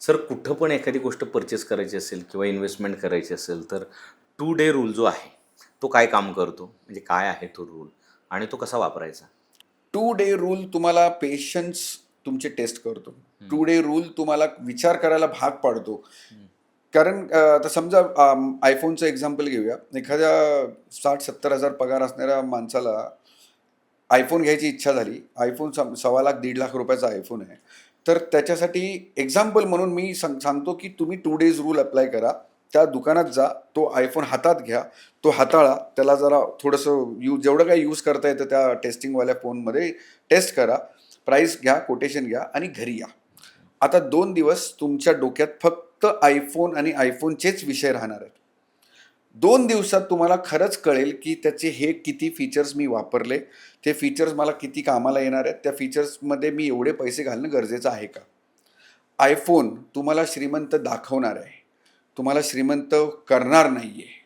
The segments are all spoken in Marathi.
सर कुठं पण एखादी गोष्ट परचेस करायची असेल किंवा इन्व्हेस्टमेंट करायची असेल तर 2 डे रूल जो आहे तो काय काम करतो? म्हणजे काय आहे तो रूल आणि तो कसा वापरायचा? 2 डे रूल तुम्हाला पेशन्स तुमचे टेस्ट करतो. हं, 2 डे रूल तुम्हाला विचार करायला भाग पाडतो. हं, कारण आता समजा आयफोनचं एक्झाम्पल घेऊया. एखाद्या 60-70 हजार पगार असणाऱ्या माणसाला आयफोन घ्यायची इच्छा झाली. आयफोन 1.25 लाख 1.5 लाख रुपयाचा आयफोन आहे. तर त्याच्यासाठी एक्झाम्पल म्हणून मी सांगतो की तुम्ही 2 डेज रूल अप्लाय करा. त्या दुकानात जा, तो आयफोन हातात घ्या, तो हाताळा, त्याला जरा थोडंसं जेवढं काही यूज करता येतं त्या टेस्टिंगवाल्या फोनमध्ये टेस्ट करा, प्राईस घ्या, कोटेशन घ्या आणि घरी या. आता 2 दिवस तुमच्या डोक्यात फक्त आयफोन आणि आयफोनचेच विषय राहणार आहेत. 2 दिवसात तुम्हाला खरंच कळेल की त्याचे हे किती फीचर्स मी वापरले, ते फीचर्स मला किती कामाला येणार आहेत, त्या फीचर्समध्ये मी एवढे पैसे घालणं गरजेचं आहे का. आयफोन तुम्हाला श्रीमंत दाखवणार आहे, तुम्हाला श्रीमंत करणार नाही आहे.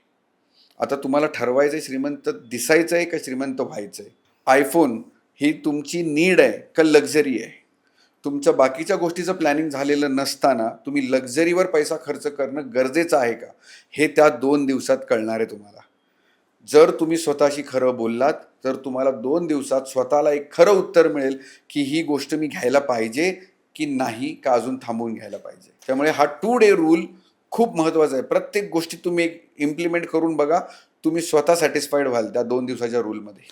आता तुम्हाला ठरवायचं आहे श्रीमंत दिसायचं आहे का श्रीमंत व्हायचं आहे. आयफोन ही तुमची नीड आहे का लक्झरी आहे. तुमच्या बाकीच्या गोष्टीचं प्लॅनिंग झालेलं नसताना तुम्ही लक्झरीवर पैसा खर्च करणं गरजेचं आहे का, हे त्या 2 दिवसात कळणार आहे तुम्हाला. जर तुम्ही स्वतःशी खरं बोललात तर तुम्हाला 2 दिवसात स्वतःला एक खरं उत्तर मिळेल की ही गोष्ट मी घ्यायला पाहिजे की नाही, का अजून थांबवून घ्यायला पाहिजे. त्यामुळे हा 2 डे रूल खूप महत्त्वाचा आहे. प्रत्येक गोष्टी तुम्ही इम्प्लिमेंट करून बघा, तुम्ही स्वतः सॅटिस्फाईड व्हाल त्या 2 दिवसाच्या रूलमध्ये.